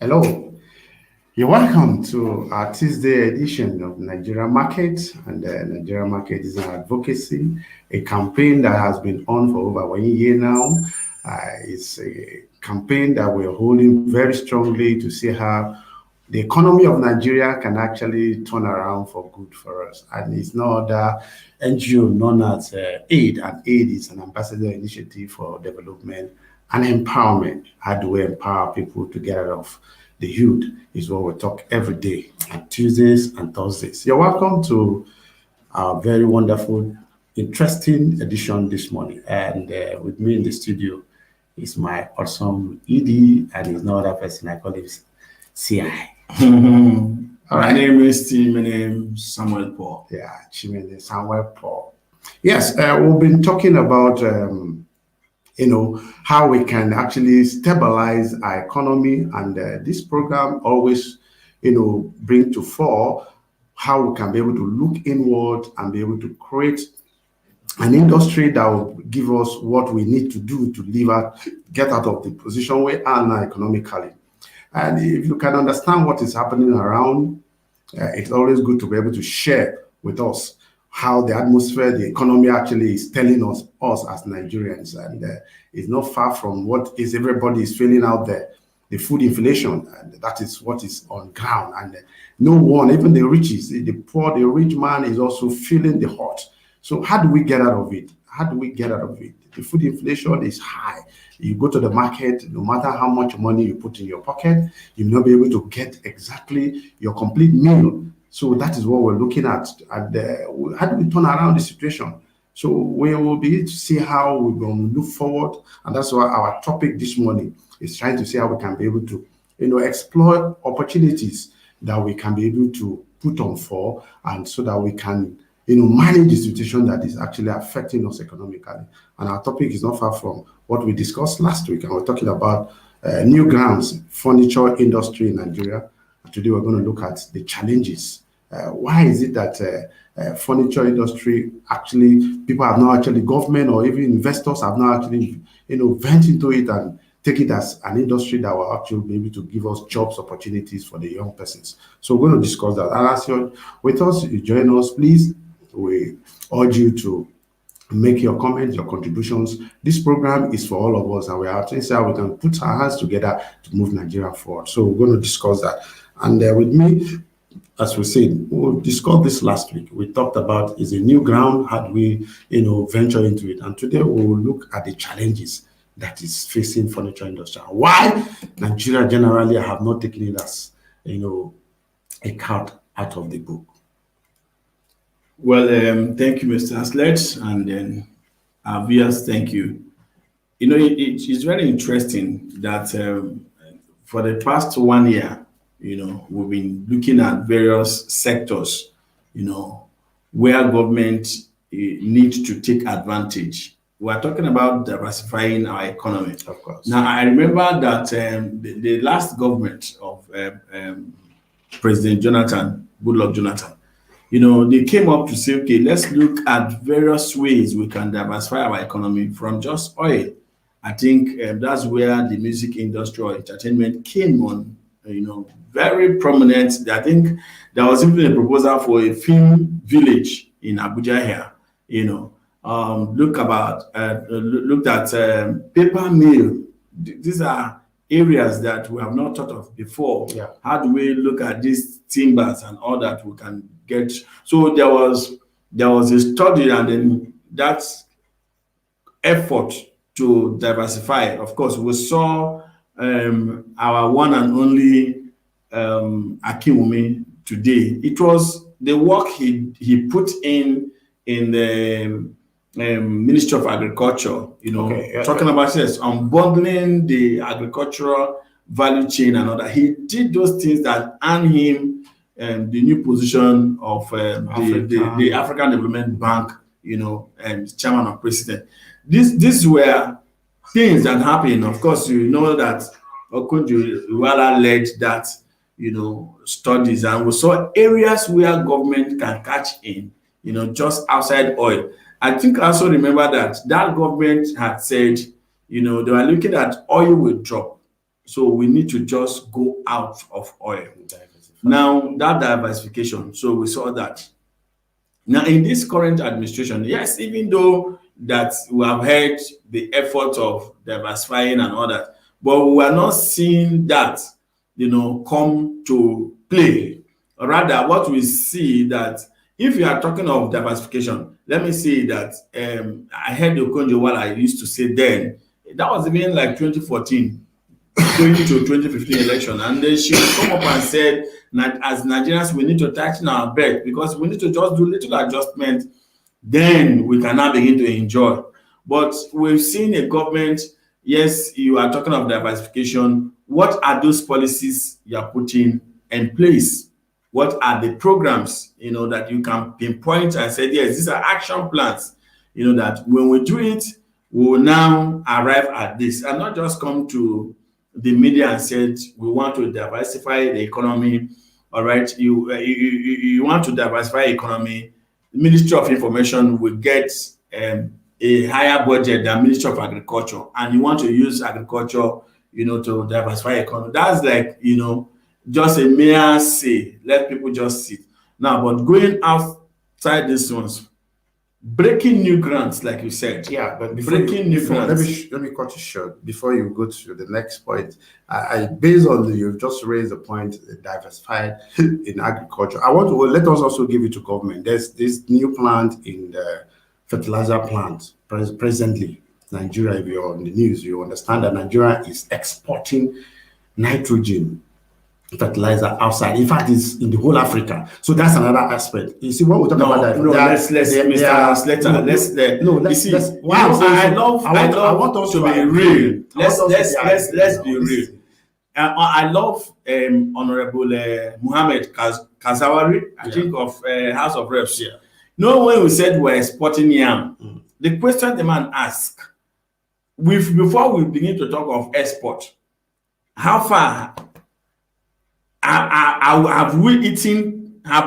Hello, you're welcome to our Tuesday edition of Nigeria Market. And Nigeria Market is an advocacy, a campaign that has been on for over 1 year now. It's a campaign that we're holding very strongly to see how the economy of Nigeria can actually turn around for good for us. And it's no other NGO known as AID, and AID is an ambassador initiative for development and empowerment. How do we empower people to get out of the youth is what we talk every day on Tuesdays and Thursdays. You're welcome to our very wonderful, interesting edition this morning. And with me in the studio is my awesome ED, and he's no other person. I call him CI. All My right. name is T. My name is Samuel Paul. Yeah, Chimene Samuel Paul. Yes, we've been talking about how we can actually stabilize our economy, and this program always bring to fore how we can be able to look inward and be able to create an industry that will give us what we need to do to get out of the position we are now economically. And if you can understand what is happening around, it's always good to be able to share with us how the atmosphere, the economy actually is telling us as Nigerians. And it's not far from what is everybody is feeling out there. The food inflation, and that is what is on ground. And no one, even the riches, the poor, the rich man is also feeling the hot. So how do we get out of it? How do we get out of it? The food inflation is high. You go to the market, no matter how much money you put in your pocket, you'll not be able to get exactly your complete meal. So that is what we're looking at. And how do we turn around the situation? So we will be able to see how we're going to move forward. And that's why our topic this morning is trying to see how we can be able to, explore opportunities that we can be able to put on for, and so that we can, manage the situation that is actually affecting us economically. And our topic is not far from what we discussed last week. And we're talking about new grounds, furniture industry in Nigeria. And today we're going to look at the challenges. Why is it that furniture industry actually, people have not actually, government or even investors have not actually, vent into it and take it as an industry that will actually be able to give us jobs opportunities for the young persons. So we're going to discuss that. And as you're with us, you join us, please. We urge you to make your comments, your contributions. This program is for all of us, and we are trying to see how we can put our hands together to move Nigeria forward. So we're going to discuss that. And with me, as we said, we discussed this last week. We talked about is a new ground, how do we, venture into it. And today we will look at the challenges that is facing furniture industry. Why Nigeria generally have not taken it as, a cat out of the book. Well, thank you, Mr. Aslet, and then our viewers, thank you. It's very interesting that for the past 1 year, we've been looking at various sectors, where government needs to take advantage. We're talking about diversifying our economy. Of course. Now, I remember that the last government of President Goodluck Jonathan, they came up to say, okay, let's look at various ways we can diversify our economy from just oil. I think that's where the music industry or entertainment came on, very prominent. I think there was even a proposal for a film village in Abuja here, looked at paper mill. These are areas that we have not thought of before. Yeah. How do we look at these timbers and all that we can get? So there was a study, and then that effort to diversify. Of course, we saw our one and only Akinwumi today. It was the work he put in the Ministry of Agriculture, talking about this, unbundling the agricultural value chain and all that. He did those things that earned him the new position of the African Development Bank, chairman or president. These were things that happened. Of course, that Okonjo-Iweala led that, studies, and we saw areas where government can catch in, just outside oil. I think I also remember that government had said, they were looking at oil will drop. So we need to just go out of oil. Now, that diversification, so we saw that. Now, in this current administration, yes, even though that we have heard the effort of diversifying and all that, but we are not seeing that, come to play. Rather, what we see that if you are talking of diversification, let me say that I heard Okonjo what I used to say then. That was even like 2014, going to 2015 election, and then she would come up and said, as Nigerians, we need to tighten our belt because we need to just do little adjustment, then we can now begin to enjoy. But we've seen a government, yes, you are talking of diversification. What are those policies you are putting in place? What are the programs, that you can pinpoint and say, yes, these are action plans, that when we do it, we will now arrive at this, and not just come to the media and said, we want to diversify the economy. All right, you want to diversify economy. The Ministry of Information will get a higher budget than Ministry of Agriculture, and you want to use agriculture, to diversify economy. That's like, just a mere say, let people just sit. Now, but going outside these ones, breaking new grants, like you said. Yeah, but breaking new grants. Let me cut you short before you go to the next point. I based on you've just raised the point, diversified in agriculture. I want to let us also give it to government. There's this new plant in the fertilizer plant presently. Nigeria, if you're on the news, you understand that Nigeria is exporting nitrogen fertilizer outside. In fact, it's in the whole Africa. So that's another aspect. You see, when we talk about that, I want us to be real. Let's be real. I love Honorable Muhammad Kazawari, I think of House of Reps. Yeah. When we said we're exporting yam, the question the man asked, before we begin to talk of export, how far have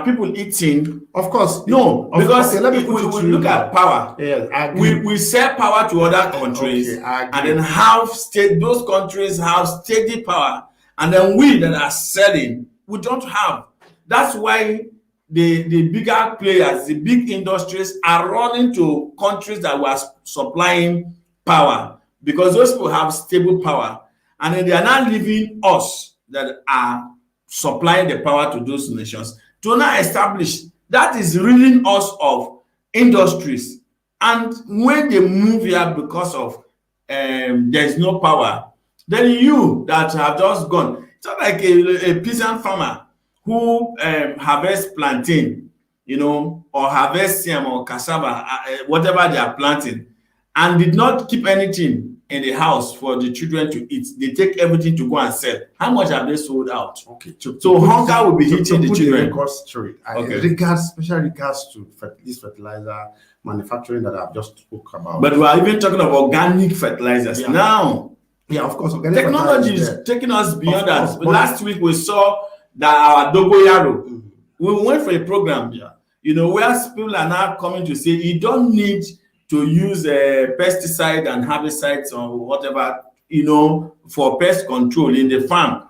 people eaten? Of course. No, because let me we look at power. Yes, we sell power to other countries, and then those countries have steady power, and then we that are selling, we don't have. That's why the bigger players, the big industries are running to countries that were supplying power, because those people have stable power, and then they are now leaving us that are supplying the power to those nations to now establish. That is ridding us of industries, and when they move here because of there's no power, then you that have just gone, it's not like a peasant farmer who harvests plantain, or harvests yam or cassava, whatever they are planting, and did not keep anything in the house for the children to eat. They take everything to go and sell. How much have they sold out? Okay. So hunger will be hitting the children. Special regards to this fertilizer manufacturing that I've just spoke about. But we are even talking of organic fertilizers now. Yeah, of course. Technology is taking us beyond that. Last week we saw that our dogoyaro. We went for a program, where people are now coming to say you don't need to use pesticide and herbicides or whatever, for pest control in the farm.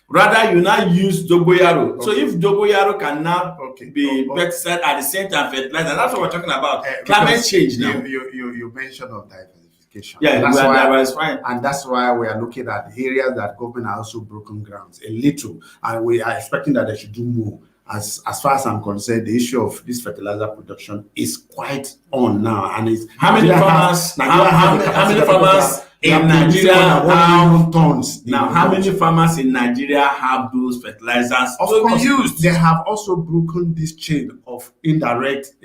Rather, you now use dogoyaro. Okay. So if dogoyaro can now be pesticide at the same time fertilizer, that's what we're talking about. Climate change now. You mentioned of diversification. Yeah, we are diversifying. And that's why we are looking at areas that government are also broken grounds a little. And we are expecting that they should do more. As far as I'm concerned, the issue of this fertilizer production is quite on now, and it's how many farmers in Nigeria have tons? Now, how many farmers in Nigeria have those fertilizers to be used? They have also broken this chain of indirect,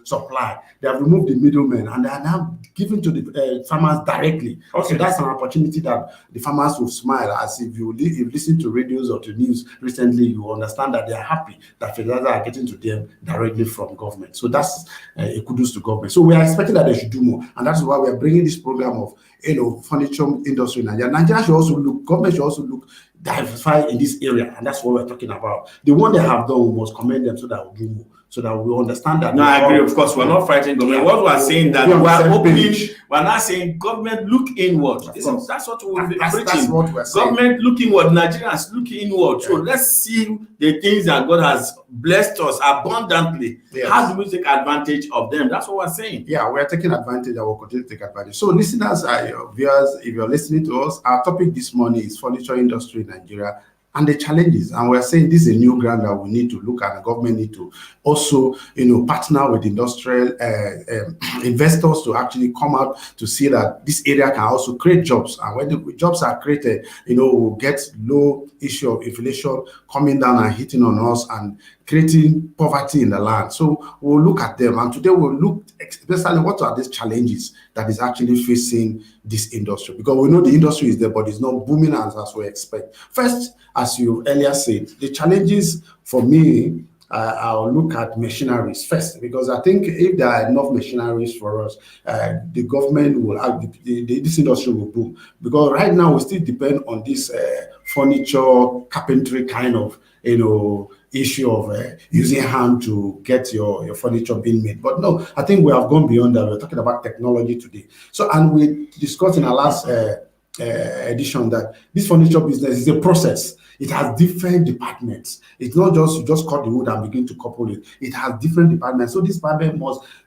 supply. They have removed the middlemen, and they are now given to the farmers directly. So that's an opportunity that the farmers will smile, as if you listen to radios or to news recently, you understand that they are happy that fertilizers are getting to them directly from government. So that's a kudos to government. So we are expecting that they should do more, and that's why we are bringing this program of furniture industry in Nigeria. Nigeria should also look, government should also look diversify in this area, and that's what we're talking about. The one they have done, we must commend them so that we do more, so that we understand that. No, I agree. Of course, we're not fighting government. What we are saying that we are opening. We're not saying government look inward. That's what we'll be preaching. That's what we're saying. Government look inward. Nigerians look inward. So let's see the things that God has blessed us abundantly. How do we take advantage of them? That's what we're saying. Yeah, we're taking advantage and we'll continue to take advantage. So listeners, viewers, if you're listening to us, our topic this morning is furniture industry in Nigeria and the challenges. And we're saying this is a new ground that we need to look at. The government need to also, partner with industrial investors to actually come out to see that this area can also create jobs. And when the jobs are created, we'll get low issue of inflation coming down and hitting on us and creating poverty in the land. So we'll look at them. And today we'll look especially what are these challenges that is actually facing this industry, because we know the industry is there, but it's not booming as we expect. First, as you earlier said, the challenges for me, I'll look at machineries first, because I think if there are enough machineries for us, the government will have, this industry will boom. Because right now we still depend on this furniture, carpentry kind of, issue of using hand to get your furniture being made. But no, I think we have gone beyond that. We're talking about technology today. So, and we discussed in our last edition that this furniture business is a process. It has different departments. It's not just cut the wood and begin to couple it. It has different departments. So this department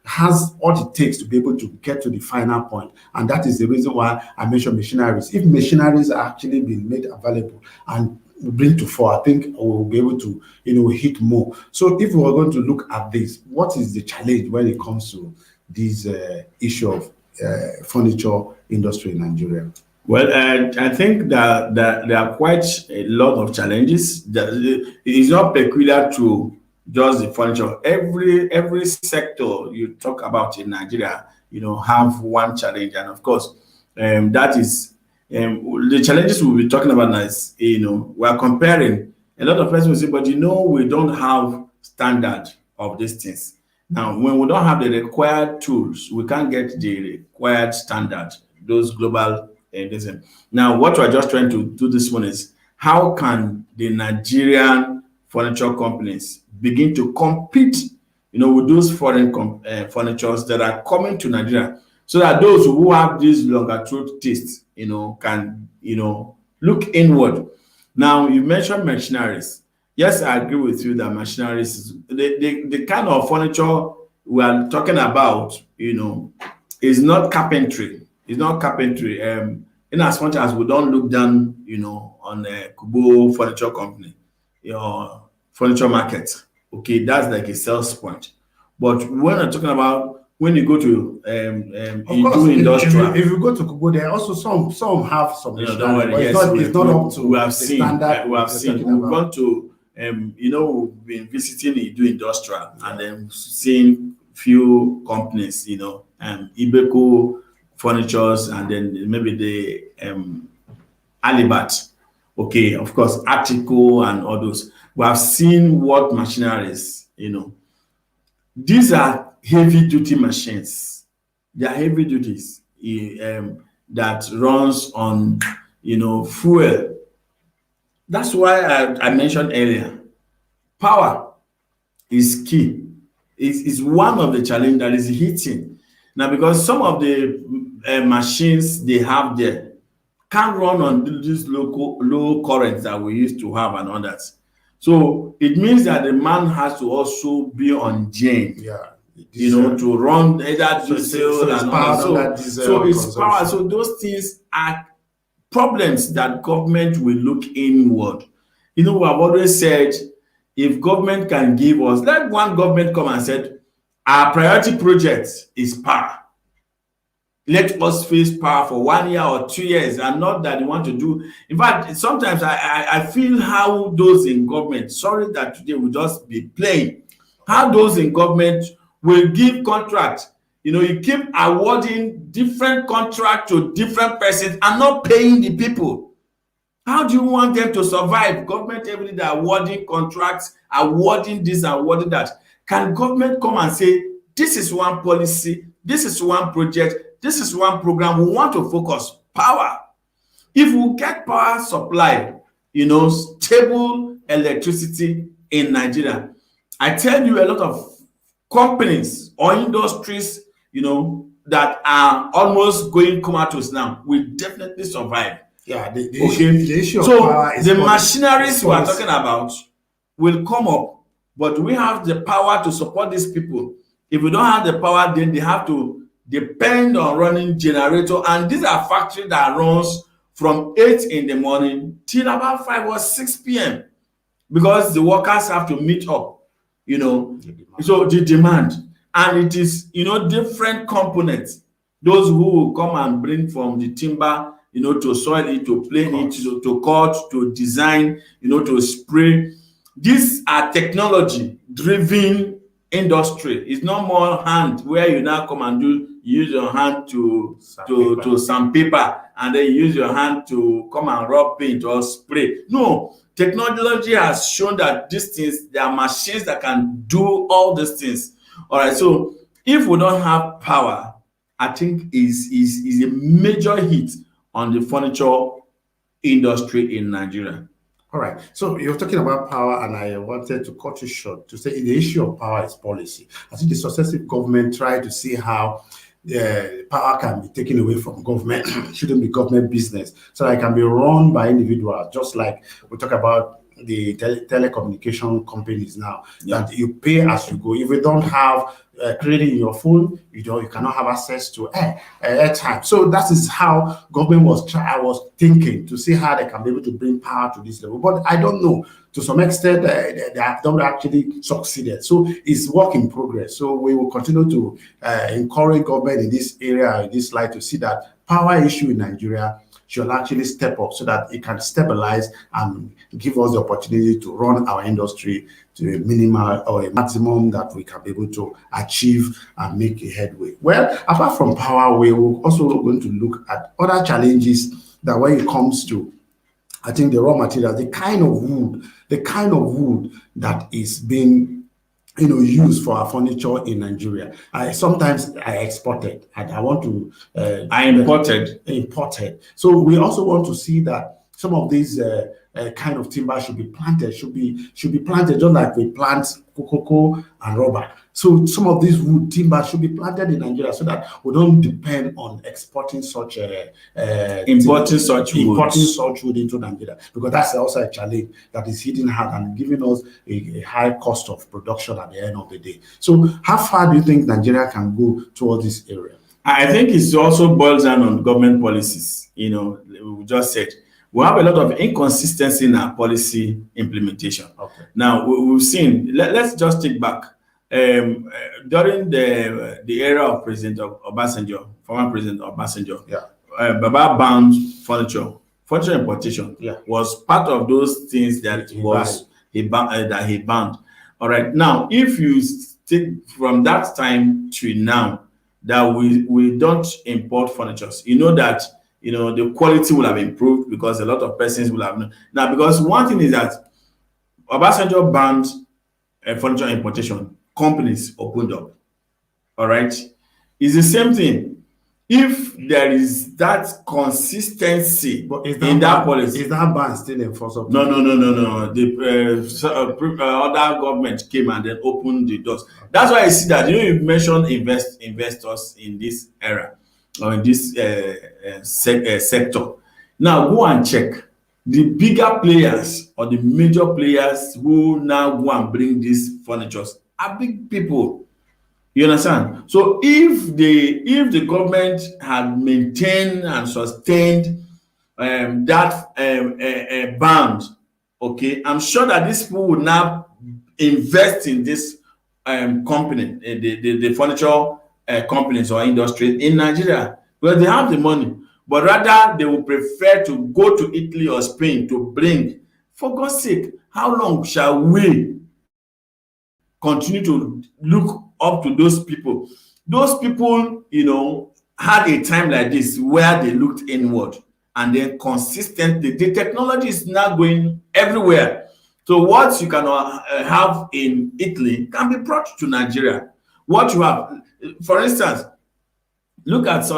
has what it takes to be able to get to the final point. And that is the reason why I mentioned machineries. If machineries are actually being made available and bring to fore, I think we'll be able to, hit more. So if we're going to look at this, what is the challenge when it comes to this issue of furniture industry in Nigeria? Well, I think that there are quite a lot of challenges. It is not peculiar to just the furniture. Every sector you talk about in Nigeria, have one challenge, and of course, that is the challenges we'll be talking about now is, we are comparing. A lot of persons will say, but we don't have standard of these things. Now, when we don't have the required tools, we can't get the required standard, those global Now, what we're just trying to do this one is, how can the Nigerian furniture companies begin to compete, with those foreign furnitures that are coming to Nigeria, so that those who have these longer throat tastes, can, look inward. Now, you mentioned machineries. Yes, I agree with you that machineries, the kind of furniture we are talking about, is not carpentry. It's not carpentry. In as much as we don't look down, on a Kubo furniture company, your furniture market. Okay, that's like a sales point. But when I'm talking about, when you go to industrial, if you go to Kubo, there are also some have some. Don't worry. Yes, it's not up to the standard. We have seen. We've gone to we've been visiting Idu Industrial and then seeing few companies, Ibeco Furnitures, and then maybe the Alibat. Okay, of course, Article and all those. We have seen what machineries, these are heavy duty machines. They are heavy duties that runs on, fuel. That's why I mentioned earlier, power is key. It's one of the challenges that is hitting. Now, because some of the machines they have there can't run on these low currents that we used to have and others. So it means that the man has to also be on gen, to run either diesel and power. So it's power. So those things are problems that government will look inward. We have always said, if government can give us, let one government come and said, our priority project is power. Let us face power for 1 year or 2 years, and not that they want to do. In fact, sometimes I feel how those in government, sorry that today will just be playing, how those in government will give contracts. You keep awarding different contracts to different persons and not paying the people. How do you want them to survive? Government every day awarding contracts, awarding this, awarding that. Can government come and say, this is one policy, this is one project, this is one program, we want to focus power. If we get power supply, stable electricity in Nigeria. I tell you, a lot of companies or industries, that are almost going comatose now will definitely survive. Yeah, Okay, the issue of so power is the policy. machineries we are talking about will come up, but we have the power to support these people. If we don't have the power, then they have to depend on running generator, and these are factories that runs from 8 in the morning till about 5 or 6 p.m. because the workers have to meet up, so the demand, and it is, different components. Those who will come and bring from the timber, to soil it, to plane it, to cut, to design, to spray. These are technology driven industry. It's not more hand where you now come and use your hand to sandpaper, and then you use your hand to come and rub paint or spray. No, technology has shown that these things, there are machines that can do all these things. All right, so if we don't have power, I think is a major hit on the furniture industry in Nigeria. All right. So you're talking about power, and I wanted to cut you short to say the issue of power is policy. I think the successive government tried to see how power can be taken away from government, shouldn't be government business, so that it can be run by individuals, just like we talk about the telecommunication companies now, that you pay as you go. If you don't have credit in your phone, you cannot have access to airtime. So that is how government was thinking to see how they can be able to bring power to this level. But I don't know, to some extent they have not actually succeeded. So it's work in progress. So we will continue to encourage government in this area, in this light, to see that power issue in Nigeria should actually step up so that it can stabilize and give us the opportunity to run our industry to a minimal or a maximum that we can be able to achieve and make a headway. Well, apart from power, we will also going to look at other challenges that when it comes to, I think, the raw materials, the kind of wood that is being used for our furniture in Nigeria. Sometimes I exported, and I want to I imported. So we also want to see that some of these kind of timber should be planted, should be planted just like we plant cocoa and rubber. So some of these wood timber should be planted in Nigeria so that we don't depend on exporting such importing such wood into Nigeria, because that's also a challenge that is hitting hard and giving us a high cost of production at the end of the day. So how far do you think Nigeria can go towards this area? I think it also boils down on government policies. We just said we have a lot of inconsistency in our policy implementation. Okay. Now we've seen. Let's just take back during the era of President Obasanjo, former President Obasanjo. Baba banned furniture importation. Was part of those things that he banned. All right. Now, if you take from that time to now, that we don't import furniture, that the quality will have improved because a lot of persons will have known. Now, because one thing is that Obasanjo banned furniture importation, companies opened up. All right, it's the same thing. If there is that consistency in that policy, is that ban still enforceable? No. The other government came and then opened the doors. That's why I see that you mentioned investors in this era or in this sector. Now go and check the bigger players or the major players who now go and bring these furnitures are big people. You understand? So if the government had maintained and sustained that band, okay, I'm sure that these people would now invest in this company, the furniture companies or industry in Nigeria, because they have the money. But rather, they will prefer to go to Italy or Spain to bring. For God's sake, how long shall we continue to look up to those people? Those people, had a time like this where they looked inward, and then consistently, the technology is now going everywhere. So what you can have in Italy can be brought to Nigeria. What you have, for instance, look at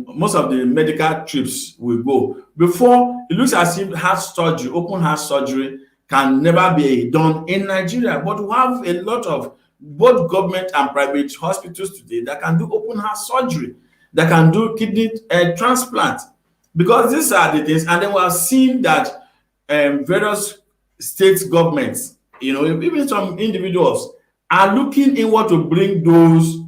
most of the medical trips we go. before it looks as if heart surgery, open heart surgery can never be done in Nigeria. But we have a lot of both government and private hospitals today that can do open heart surgery, that can do kidney transplant, because these are the things. And then we have seen that various state governments, even some individuals are looking inward to bring those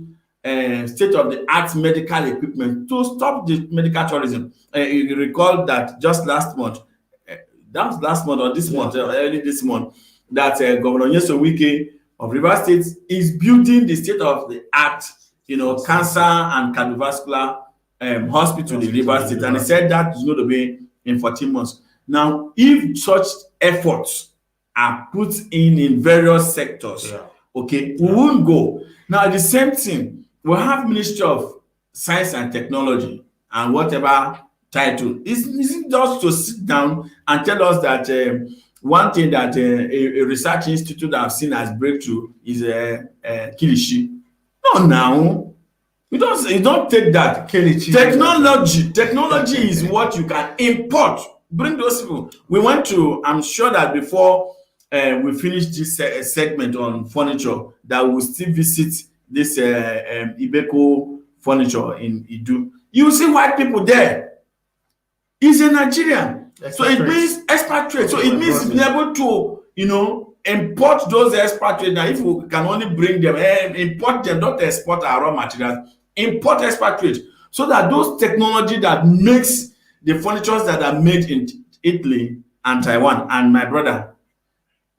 state-of-the-art medical equipment to stop the medical tourism. You recall that just last month, that was last month or this month, early this month, that Governor Nyesom Wike of Rivers State is building the state-of-the-art, cancer and cardiovascular hospital in Rivers State, and he said that is going to be in 14 months. Now, if such efforts are put in various sectors, okay, we won't go. Now, the same thing, we have Ministry of Science and Technology and whatever title. Isn't just to sit down and tell us that one thing that a research institute that I've seen as breakthrough is Kilishi. No, now. You don't take that. Technology is what you can import. Bring those people. I'm sure that before we finish this segment on furniture, that we'll still visit this Ibeco furniture in Idu. You see white people there. He's a Nigerian. So it means expatriate. So it means being able to, import those expatriates. Now, if we can only bring them, import them, not export our raw materials, import expatriates, so that those technology that makes the furnitures that are made in Italy and Taiwan, and my brother,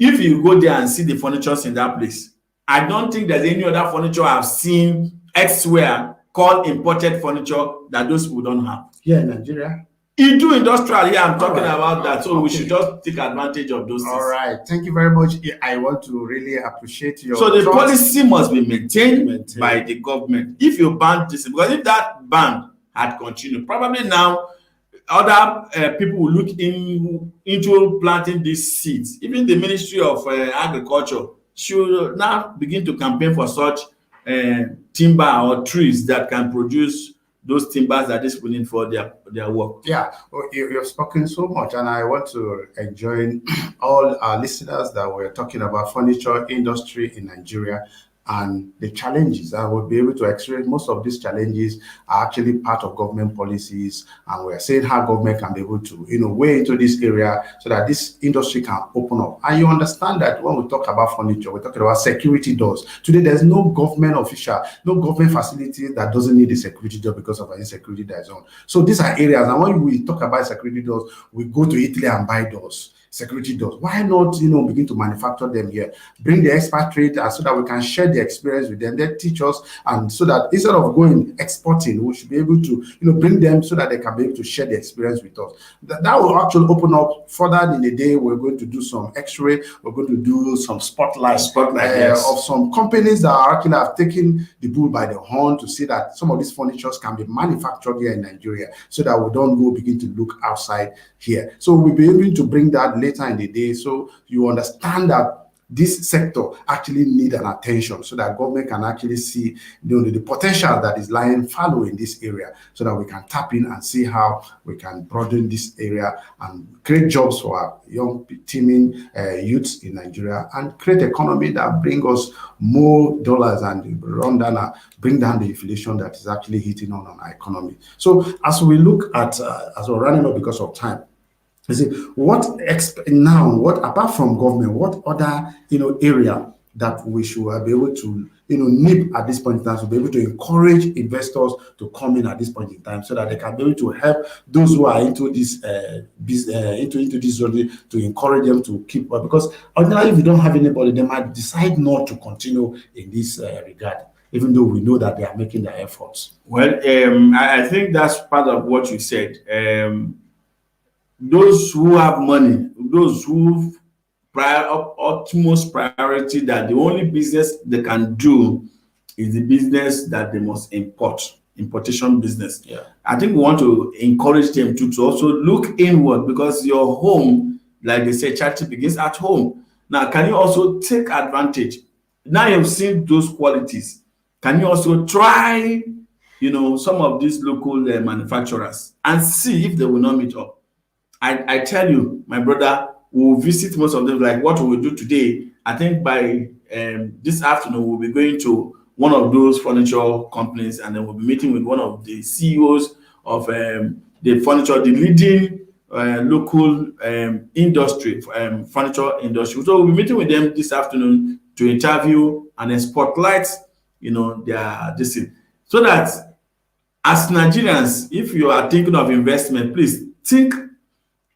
if you go there and see the furnitures in that place, I don't think there's any other furniture I've seen elsewhere called imported furniture that those people don't have. Here in Nigeria? You do industrial, I'm talking about that. So we should just take advantage of those things. All right. Thank you very much. I want to really appreciate your So the policy must be maintained by the government. If you ban this, because if that ban had continued, probably now other people will look into planting these seeds. Even the Ministry of Agriculture should now begin to campaign for such timber or trees that can produce those timbers that is putting for their work. Yeah, well, you've spoken so much, and I want to join all our listeners that we're talking about furniture industry in Nigeria and the challenges. I will be able to experience most of these challenges are actually part of government policies, and we're saying how government can be able to, weigh into this area so that this industry can open up. And you understand that when we talk about furniture, we're talking about security doors. Today, there's no government official, no government facility that doesn't need a security door because of an insecurity that is on. So these are areas, and when we talk about security doors, we go to Italy and buy doors. Security doors. Why not, begin to manufacture them here? Bring the expatriate so that we can share the experience with them. They teach us, and so that instead of going exporting, we should be able to, bring them so that they can be able to share the experience with us. That will actually open up further in the day. We're going to do some X-ray. We're going to do some spotlight yes, of some companies that are actually have taken the bull by the horn to see that some of these furnitures can be manufactured here in Nigeria, so that we don't go begin to look outside here. So we'll be able to bring that later in the day, so you understand that this sector actually need an attention, so that government can actually see the potential that is lying fallow in this area, so that we can tap in and see how we can broaden this area and create jobs for our young teaming youths in Nigeria, and create economy that bring us more dollars and bring down the inflation that is actually hitting on our economy. So as we look at, as we're running up because of time, you see, what apart from government, what other area that we should be able to nip at this point in time, to be able to encourage investors to come in at this point in time, so that they can be able to help those who are into this into this journey, to encourage them to keep up, because ordinarily if you don't have anybody, they might decide not to continue in this regard, even though we know that they are making their efforts. Well, I think that's part of what you said. Those who have money, those who utmost priority, that the only business they can do is the business that they must importation business. Yeah. I think we want to encourage them to also look inward, because your home, like they say, charity begins at home. Now, can you also take advantage? Now you've seen those qualities. Can you also try, some of these local manufacturers and see if they will not meet up? I tell you, my brother, we'll visit most of them. Like what we will do today, I think by this afternoon, we'll be going to one of those furniture companies, and then we'll be meeting with one of the CEOs of the furniture, the leading local industry, furniture industry. So we'll be meeting with them this afternoon to interview and then spotlight, their this thing. So that as Nigerians, if you are thinking of investment, please think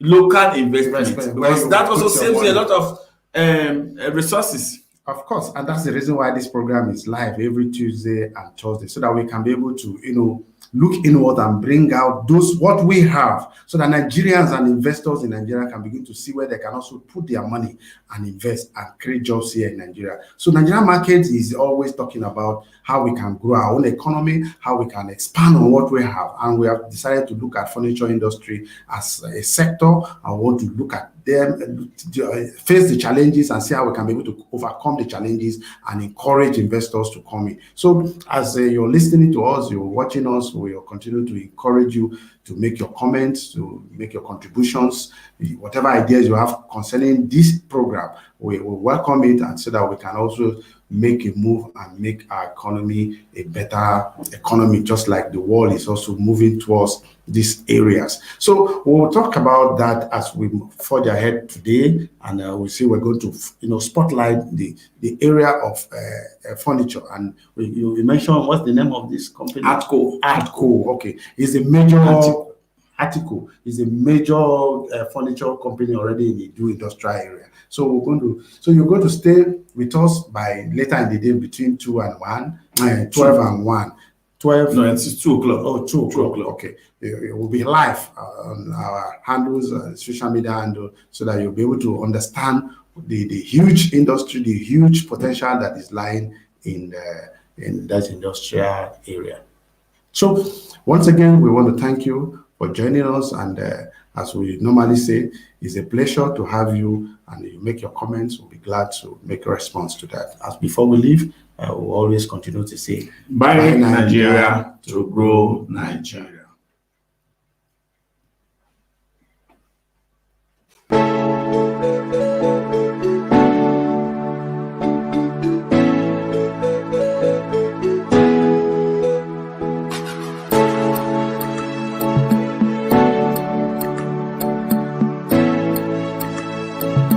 local investment, because that also saves you a lot of resources. Of course, and that's the reason why this program is live every Tuesday and Thursday, so that we can be able to, look inward and bring out what we have, so that Nigerians and investors in Nigeria can begin to see where they can also put their money and invest and create jobs here in Nigeria. So Nigerian market is always talking about how we can grow our own economy, how we can expand on what we have, and we have decided to look at furniture industry as a sector. I want to look at them, face the challenges, and see how we can be able to overcome the challenges and encourage investors to come in. So as you're listening to us, you're watching us, we will continue to encourage you to make your comments, to make your contributions, whatever ideas you have concerning this program. We will welcome it, and so that we can also make a move and make our economy a better economy, just like the world is also moving towards these areas. So we'll talk about that as we forge ahead today, and we'll see we're going to spotlight the area of furniture. And you mentioned, what's the name of this company? Atco. Okay, it's a major Atco is a major furniture company already in the industrial area. So you're going to stay with us by later in the day between 2 and 1, 12 and 1. 12. No, it's 2 o'clock. Oh, 2 o'clock. Okay. It will be live on our handles, social media handle, so that you'll be able to understand the huge industry, the huge potential that is lying in that industrial area. So once again, we want to thank you for joining us, and as we normally say, it's a pleasure to have you, and you make your comments. We'll be glad to make a response to that. As before we leave, we'll always continue to say, buy Nigeria to grow Nigeria.